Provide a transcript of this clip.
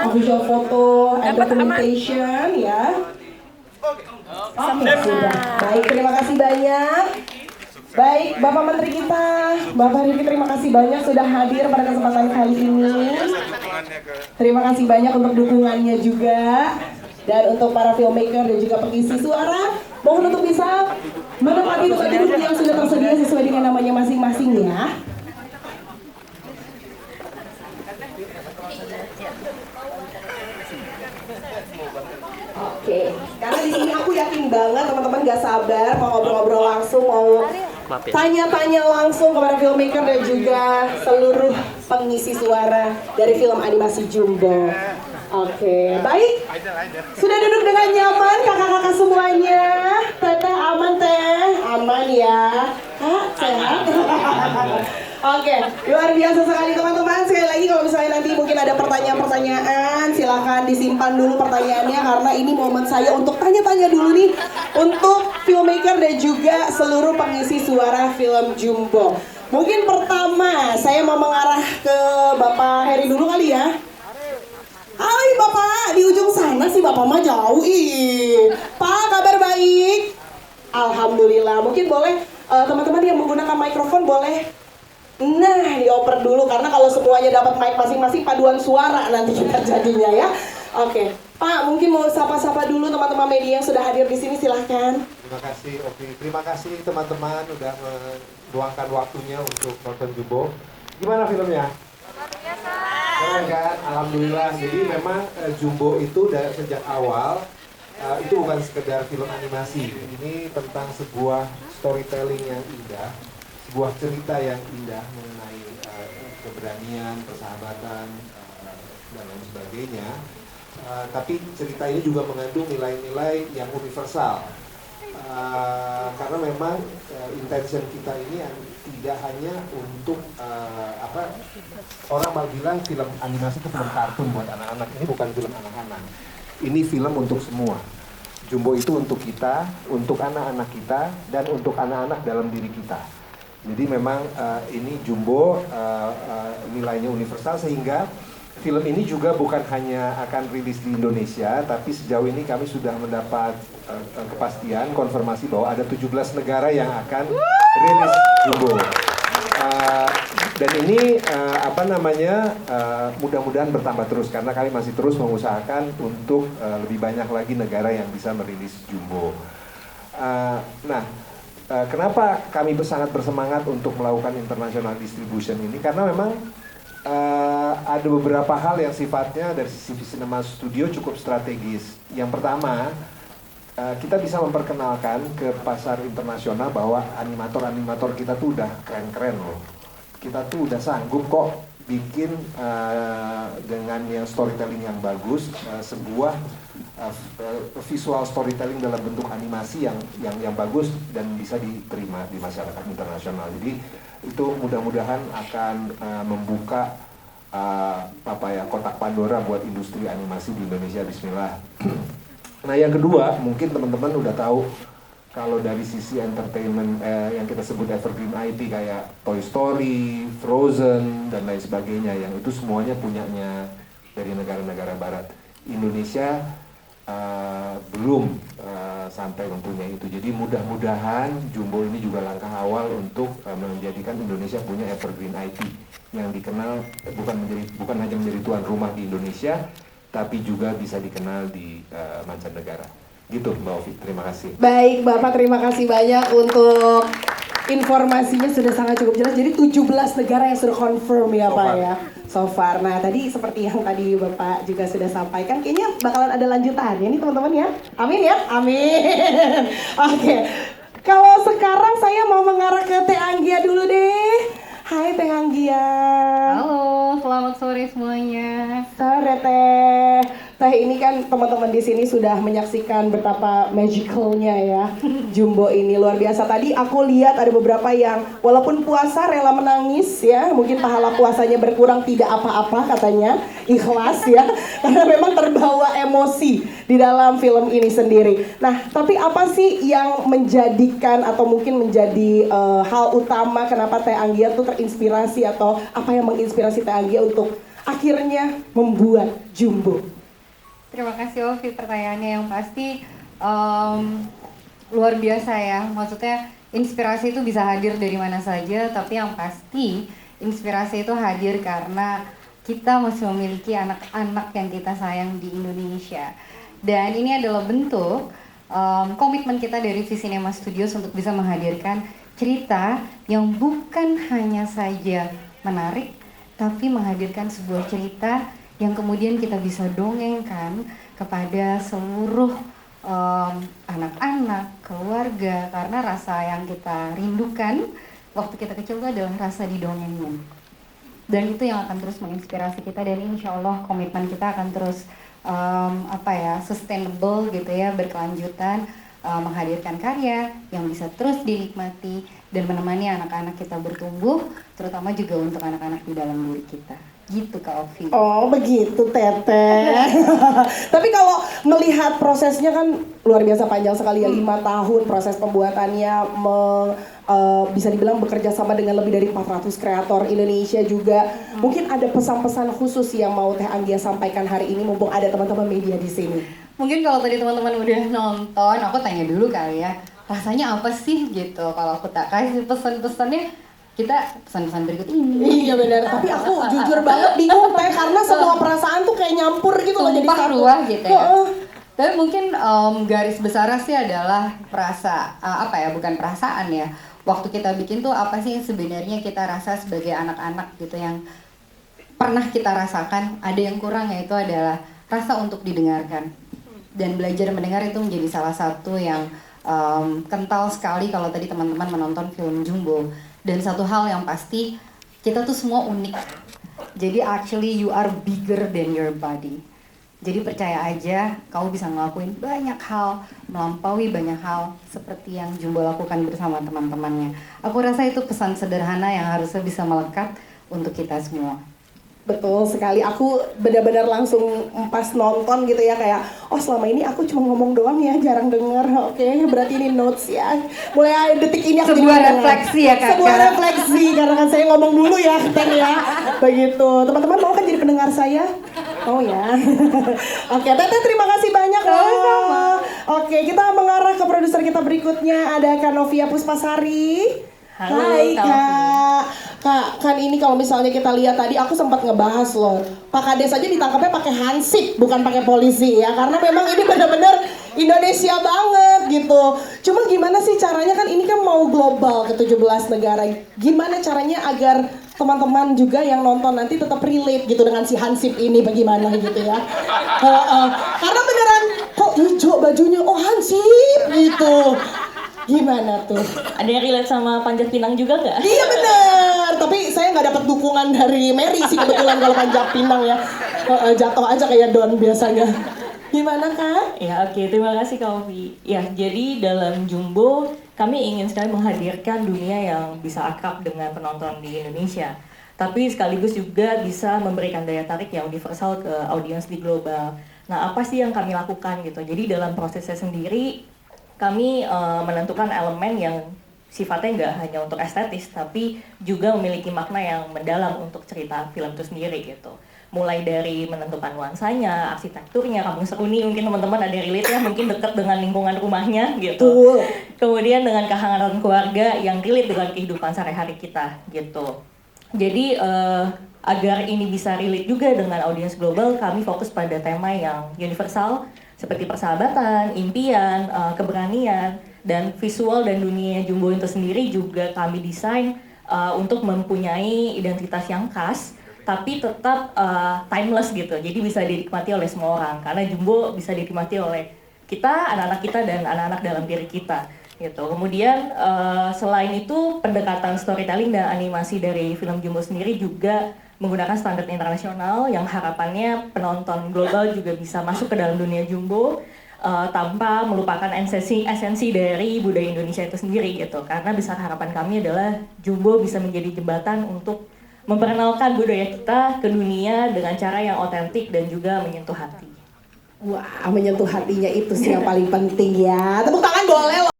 official photo and documentation ya. Oke, sudah. Baik, terima kasih banyak. Baik, Bapak Menteri kita, Bapak Rifki, terima kasih banyak sudah hadir pada kesempatan kali ini. Terima kasih banyak untuk dukungannya juga. Dan untuk para filmmaker dan juga pengisi suara, mohon untuk bisa menempati tempat duduk yang sudah tersedia sesuai dengan namanya masing-masing ya. Oke, karena di sini aku yakin banget teman-teman gak sabar mau ngobrol-ngobrol langsung, mau tanya-tanya langsung kepada filmmaker dan juga seluruh pengisi suara dari film animasi Jumbo. Oke, baik. Sudah duduk dengan nyaman kakak-kakak semuanya. Teteh aman teh? Aman ya. Kak, sehat? Oke, luar biasa sekali teman-teman. Sekali lagi kalau misalnya nanti mungkin ada pertanyaan-pertanyaan, silahkan disimpan dulu pertanyaannya karena ini momen saya untuk tanya-tanya dulu nih untuk filmmaker dan juga seluruh pengisi suara film Jumbo. Mungkin pertama saya mau mengarah ke Bapak Heri dulu kali ya. Hai Bapak, di ujung sana sih Bapak mah jauh. Pak, kabar baik? Alhamdulillah. Mungkin boleh teman-teman yang menggunakan mikrofon boleh dioper dulu karena kalau semuanya dapat mic masing-masing paduan suara nanti kita jadinya ya. Oke, Pak mungkin mau sapa-sapa dulu teman-teman media yang sudah hadir di sini, silahkan. Terima kasih Oki, terima kasih teman-teman udah meluangkan waktunya untuk nonton Jumbo. Gimana filmnya? Luar biasa. Keren kan? Alhamdulillah. Jadi memang Jumbo itu dari sejak awal itu bukan sekedar film animasi. Ini tentang sebuah storytelling yang indah, sebuah cerita yang indah mengenai keberanian, persahabatan, dan lain sebagainya. Tapi cerita ini juga mengandung nilai-nilai yang universal. Karena memang intention kita ini tidak hanya untuk orang mau bilang film animasi itu film kartun buat anak-anak. Ini bukan film anak-anak. Ini film untuk semua. Jumbo itu untuk kita, untuk anak-anak kita, dan untuk anak-anak dalam diri kita. Jadi memang ini Jumbo nilainya universal sehingga film ini juga bukan hanya akan rilis di Indonesia, tapi sejauh ini kami sudah mendapat kepastian, konfirmasi bahwa ada 17 negara yang akan rilis Jumbo. Dan ini mudah-mudahan bertambah terus karena kami masih terus mengusahakan untuk lebih banyak lagi negara yang bisa merilis Jumbo. Kenapa kami sangat bersemangat untuk melakukan international distribution ini? Karena memang ada beberapa hal yang sifatnya dari sisi Cinema Studio cukup strategis. Yang pertama, kita bisa memperkenalkan ke pasar internasional bahwa animator-animator kita tuh udah keren-keren loh. Kita tuh udah sanggup kok bikin dengan yang storytelling yang bagus, sebuah visual storytelling dalam bentuk animasi yang bagus dan bisa diterima di masyarakat internasional. Jadi itu mudah-mudahan akan membuka kotak Pandora buat industri animasi di Indonesia. Bismillah. Nah yang kedua, mungkin teman-teman udah tahu kalau dari sisi entertainment yang kita sebut evergreen IP kayak Toy Story, Frozen dan lain sebagainya, yang itu semuanya punyanya dari negara-negara Barat. Indonesia belum sampai mempunyai itu. Jadi mudah-mudahan Jumbo ini juga langkah awal untuk menjadikan Indonesia punya evergreen IP yang dikenal bukan hanya menjadi tuan rumah di Indonesia, tapi juga bisa dikenal di mancanegara. Gitu Mbak Ovi, terima kasih. Baik Bapak, terima kasih banyak untuk informasinya sudah sangat cukup jelas. Jadi 17 negara yang sudah confirm ya Pak ya, so far. Nah tadi seperti yang tadi Bapak juga sudah sampaikan, kayaknya bakalan ada lanjutannya nih teman-teman ya. Amin ya, amin. Oke, kalau sekarang saya mau mengarah ke Teh Anggia dulu deh. Hai Teh Anggia. Halo, selamat sore semuanya. Sore Teh. Teh ini kan teman-teman di sini sudah menyaksikan betapa magicalnya ya Jumbo ini, luar biasa. Tadi aku lihat ada beberapa yang walaupun puasa rela menangis ya, mungkin pahala puasanya berkurang tidak apa-apa katanya, ikhlas ya, karena memang terbawa emosi di dalam film ini sendiri. Nah, tapi apa sih yang menjadikan atau mungkin menjadi hal utama kenapa Teh Anggia tuh terinspirasi atau apa yang menginspirasi Teh Anggia untuk akhirnya membuat Jumbo? Terima kasih Ovi, pertanyaannya yang pasti luar biasa ya. Maksudnya inspirasi itu bisa hadir dari mana saja, tapi yang pasti inspirasi itu hadir karena kita masih memiliki anak-anak yang kita sayang di Indonesia. Dan ini adalah bentuk komitmen kita dari Visinema Studios untuk bisa menghadirkan cerita yang bukan hanya saja menarik, tapi menghadirkan sebuah cerita yang kemudian kita bisa dongengkan kepada seluruh anak-anak, keluarga, karena rasa yang kita rindukan waktu kita kecil itu adalah rasa didongengin. Dan itu yang akan terus menginspirasi kita, dan insya Allah komitmen kita akan terus sustainable gitu ya, berkelanjutan, menghadirkan karya yang bisa terus dinikmati dan menemani anak-anak kita bertumbuh, terutama juga untuk anak-anak di dalam diri kita. Gitu Kak Ovi. Oh begitu Teteh. Tapi kalau melihat prosesnya kan luar biasa panjang sekali ya, 5 tahun proses pembuatannya, bisa dibilang bekerja sama dengan lebih dari 400 kreator Indonesia juga. Mungkin ada pesan-pesan khusus yang mau Teh Anggia sampaikan hari ini mumpung ada teman-teman media di sini. Mungkin kalau tadi teman-teman udah nonton, aku tanya dulu kali ya, rasanya apa sih gitu. Kalau aku tak kasih pesan-pesannya, kita pesan-pesan berikut ini. Iya benar, tapi aku jujur banget bingung Teh, karena semua perasaan tuh kayak nyampur gitu loh jadi satu. Ruah gitu ya. Tapi mungkin garis besar sih adalah bukan perasaan ya. Waktu kita bikin tuh apa sih yang sebenarnya kita rasa sebagai anak-anak gitu yang pernah kita rasakan. Ada yang kurang, yaitu adalah rasa untuk didengarkan. Dan belajar mendengar itu menjadi salah satu yang kental sekali kalau tadi teman-teman menonton film Jumbo. Dan satu hal yang pasti, kita tuh semua unik. Jadi actually you are bigger than your body. Jadi percaya aja, kamu bisa ngelakuin banyak hal, melampaui banyak hal seperti yang Jumbo lakukan bersama teman-temannya. Aku rasa itu pesan sederhana yang harusnya bisa melekat untuk kita semua. Betul sekali, aku benar-benar langsung pas nonton gitu ya, kayak oh selama ini aku cuma ngomong doang ya, jarang denger. Oke, berarti ini notes ya. Mulai detik ini aku sebuah refleksi ya Kak. Sebuah refleksi, karena kan saya ngomong dulu ya Teh ya. Begitu, teman-teman mau kan jadi pendengar saya? Oh ya. Oke, Teteh terima kasih banyak loh. Oke, kita mengarah ke produser kita berikutnya, ada Kak Novia Puspasari. Halo, Hai Kak. Kak, kan ini kalau misalnya kita lihat tadi, aku sempat ngebahas loh, Pak Kades aja ditangkapnya pakai hansip, bukan pakai polisi ya, karena memang ini benar-benar Indonesia banget gitu. Cuma gimana sih caranya, kan ini kan mau global ke 17 negara, gimana caranya agar teman-teman juga yang nonton nanti tetap relate gitu dengan si hansip ini, bagaimana gitu ya. Karena beneran kok hijau bajunya, oh hansip gitu. Gimana tuh? Ada yang relate sama Panjat Pinang juga nggak? Iya benar, tapi saya nggak dapat dukungan dari Mary sih kebetulan kalau Panjat Pinang ya. Jatuh aja kayak Don biasanya. Gimana Kak? Ya oke, terima kasih Kak Ovi. Ya, jadi dalam Jumbo kami ingin sekali menghadirkan dunia yang bisa akrab dengan penonton di Indonesia, tapi sekaligus juga bisa memberikan daya tarik yang universal ke audiens di global. Nah, apa sih yang kami lakukan gitu? Jadi dalam prosesnya sendiri, kami menentukan elemen yang sifatnya nggak hanya untuk estetis, tapi juga memiliki makna yang mendalam untuk cerita film itu sendiri gitu. Mulai dari menentukan nuansanya, arsitekturnya, kampung Seruni, mungkin teman-teman ada relate ya, mungkin dekat dengan lingkungan rumahnya gitu. Kemudian dengan kehangatan keluarga yang relate dengan kehidupan sehari-hari kita gitu. Jadi agar ini bisa relate juga dengan audiens global, kami fokus pada tema yang universal, seperti persahabatan, impian, keberanian, dan visual dan dunia Jumbo itu sendiri juga kami desain untuk mempunyai identitas yang khas, tapi tetap timeless gitu. Jadi bisa dinikmati oleh semua orang, karena Jumbo bisa dinikmati oleh kita, anak-anak kita, dan anak-anak dalam diri kita. Gitu. Kemudian selain itu, pendekatan storytelling dan animasi dari film Jumbo sendiri juga menggunakan standar internasional yang harapannya penonton global juga bisa masuk ke dalam dunia Jumbo tanpa melupakan esensi dari budaya Indonesia itu sendiri gitu. Karena besar harapan kami adalah Jumbo bisa menjadi jembatan untuk memperkenalkan budaya kita ke dunia dengan cara yang otentik dan juga menyentuh hati. Wah, menyentuh hatinya itu sih yang paling penting ya. Tepuk tangan boleh loh.